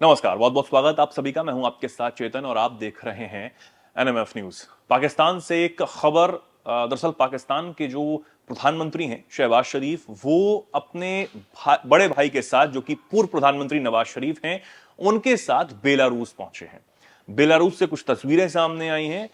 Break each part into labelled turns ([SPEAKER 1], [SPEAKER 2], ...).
[SPEAKER 1] नमस्कार, बहुत बहुत स्वागत आप सभी का। मैं हूं आपके साथ चेतन और आप देख रहे हैं एनएमएफ न्यूज। पाकिस्तान से एक खबर। दरअसल पाकिस्तान के जो प्रधानमंत्री हैं शहबाज शरीफ, वो अपने बड़े भाई के साथ, जो कि पूर्व प्रधानमंत्री नवाज शरीफ हैं, उनके साथ बेलारूस पहुंचे हैं। बेलारूस से कुछ तस्वीरें सामने आई हैं,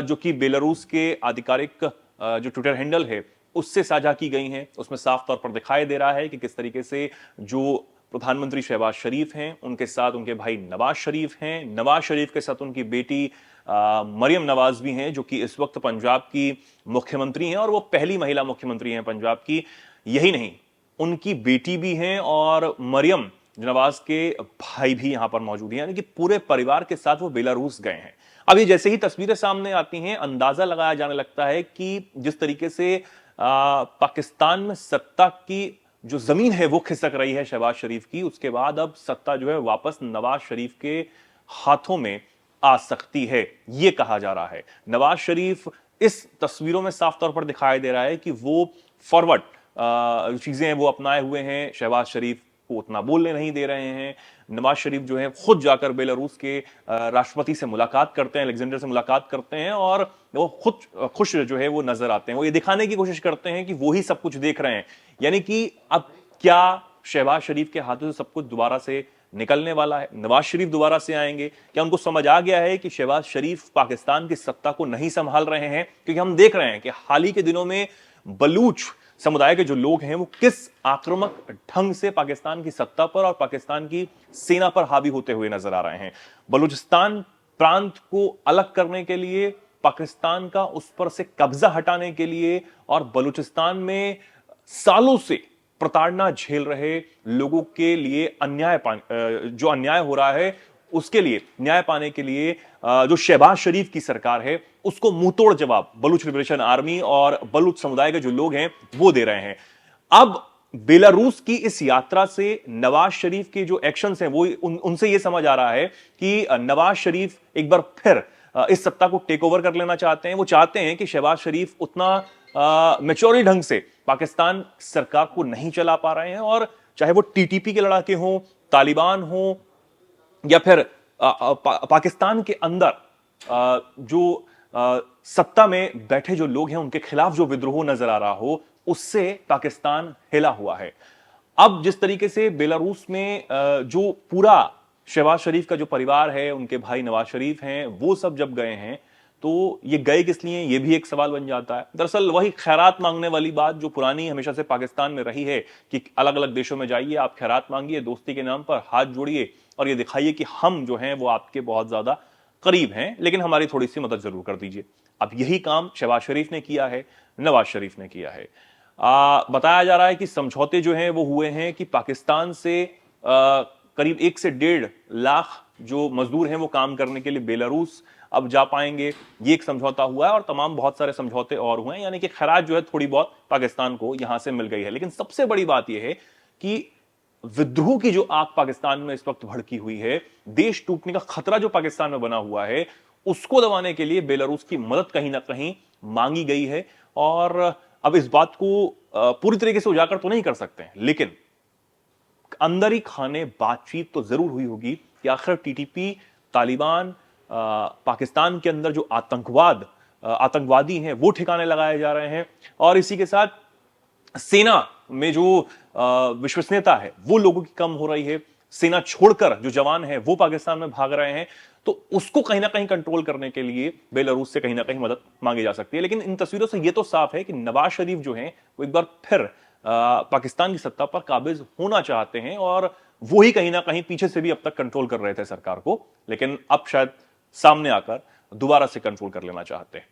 [SPEAKER 1] जो कि बेलारूस के आधिकारिक जो ट्विटर हैंडल है उससे साझा की गई हैं। उसमें साफ तौर पर दिखाई दे रहा है कि किस तरीके से जो प्रधानमंत्री शहबाज शरीफ हैं, उनके साथ उनके भाई नवाज शरीफ हैं, नवाज शरीफ के साथ उनकी बेटी मरियम नवाज भी हैं, जो कि इस वक्त पंजाब की मुख्यमंत्री हैं और वो पहली महिला मुख्यमंत्री हैं पंजाब की। यही नहीं, उनकी बेटी भी हैं और मरियम नवाज के भाई भी यहां पर मौजूद हैं, यानी कि पूरे परिवार के साथ वो बेलारूस गए हैं। अब ये जैसे ही तस्वीरें सामने आती हैं, अंदाजा लगाया जाने लगता है कि जिस तरीके से पाकिस्तान में सत्ता की जो जमीन है वो खिसक रही है शहबाज शरीफ की, उसके बाद अब सत्ता जो है वापस नवाज शरीफ के हाथों में आ सकती है, ये कहा जा रहा है। नवाज शरीफ इस तस्वीरों में साफ तौर पर दिखाई दे रहा है कि वो फॉरवर्ड चीजें हैं वो अपनाए हुए हैं। शहबाज शरीफ को उतना बोलने नहीं दे रहे हैं। नवाज शरीफ जो है खुद जाकर बेलारूस के राष्ट्रपति से मुलाकात करते हैं, अलेक्जेंडर से मुलाकात करते हैं और वो खुद खुश जो है वो नजर आते हैं। वो ये दिखाने की कोशिश करते हैं कि वो ही सब कुछ देख रहे हैं, यानी कि अब क्या शहबाज शरीफ के हाथों से सब कुछ दोबारा से निकलने वाला है? नवाज शरीफ दोबारा से आएंगे? क्या उनको समझ आ गया है कि शहबाज शरीफ पाकिस्तान की सत्ता को नहीं संभाल रहे हैं? क्योंकि हम देख रहे हैं कि हाल ही के दिनों में बलूच समुदाय के जो लोग हैं वो किस आक्रामक ढंग से पाकिस्तान की सत्ता पर और पाकिस्तान की सेना पर हावी होते हुए नजर आ रहे हैं। बलूचिस्तान प्रांत को अलग करने के लिए, पाकिस्तान का उस पर से कब्जा हटाने के लिए और बलूचिस्तान में सालों से प्रताड़ना झेल रहे लोगों के लिए जो अन्याय हो रहा है उसके लिए न्याय पाने के लिए जो शहबाज शरीफ की सरकार है उसको मुंहतोड़ जवाब बलूच लिबरेशन आर्मी और बलूच समुदाय के जो लोग हैं वो दे रहे हैं। अब बेलारूस की इस यात्रा से नवाज शरीफ के जो एक्शंस हैं वो उनसे ये समझ आ रहा है कि नवाज शरीफ एक बार फिर इस सत्ता को टेक ओवर कर लेना चाहते हैं। वो चाहते हैं कि शहबाज शरीफ उतना मैच्योरिटी ढंग से पाकिस्तान सरकार को नहीं चला पा रहे हैं, और चाहे वो टीटीपी के लड़ाके हों, तालिबान हों, या फिर पाकिस्तान के अंदर जो सत्ता में बैठे जो लोग हैं उनके खिलाफ जो विद्रोह नजर आ रहा हो, उससे पाकिस्तान हिला हुआ है। अब जिस तरीके से बेलारूस में जो पूरा शहबाज शरीफ का जो परिवार है, उनके भाई नवाज शरीफ हैं, वो सब जब गए हैं तो ये गए किस लिए, ये भी एक सवाल बन जाता है। दरअसल वही खैरात मांगने वाली बात जो पुरानी हमेशा से पाकिस्तान में रही है कि अलग अलग देशों में जाइए, आप खैरात मांगिए, दोस्ती के नाम पर हाथ जोड़िए और ये दिखाइए कि हम जो हैं वो आपके बहुत ज्यादा करीब हैं, लेकिन हमारी थोड़ी सी मदद जरूर कर दीजिए। अब यही काम शहबाज शरीफ ने किया है, नवाज शरीफ ने किया है। बताया जा रहा है कि समझौते जो हैं वो हुए हैं कि पाकिस्तान से करीब 1 से 1.5 लाख जो मजदूर हैं वो काम करने के लिए बेलारूस अब जा पाएंगे, ये एक समझौता हुआ है और तमाम बहुत सारे समझौते और हुए हैं, यानी कि खराज जो है थोड़ी बहुत पाकिस्तान को यहां से मिल गई है। लेकिन सबसे बड़ी बात यह है कि विद्रोह की जो आग पाकिस्तान में इस वक्त भड़की हुई है, देश टूटने का खतरा जो पाकिस्तान में बना हुआ है, उसको दबाने के लिए बेलारूस की मदद कहीं ना कहीं मांगी गई है। और अब इस बात को पूरी तरीके से उजागर तो नहीं कर सकते हैं, लेकिन अंदर ही खाने बातचीत तो जरूर हुई होगी कि आखिर टीटीपी, तालिबान, पाकिस्तान के अंदर जो आतंकवादी हैं वो ठिकाने लगाए जा रहे हैं, और इसी के साथ सेना में जो विश्वसनीयता है वो लोगों की कम हो रही है। सेना छोड़कर जो जवान हैं वो पाकिस्तान में भाग रहे हैं, तो उसको कहीं ना कहीं कंट्रोल करने के लिए बेलारूस से कहीं ना कहीं मदद मांगी जा सकती है। लेकिन इन तस्वीरों से यह तो साफ है कि नवाज शरीफ जो हैं वो एक बार फिर पाकिस्तान की सत्ता पर काबिज होना चाहते हैं, और वो ही कहीं ना कहीं पीछे से भी अब तक कंट्रोल कर रहे थे सरकार को, लेकिन अब शायद सामने आकर दोबारा से कंट्रोल कर लेना चाहते हैं।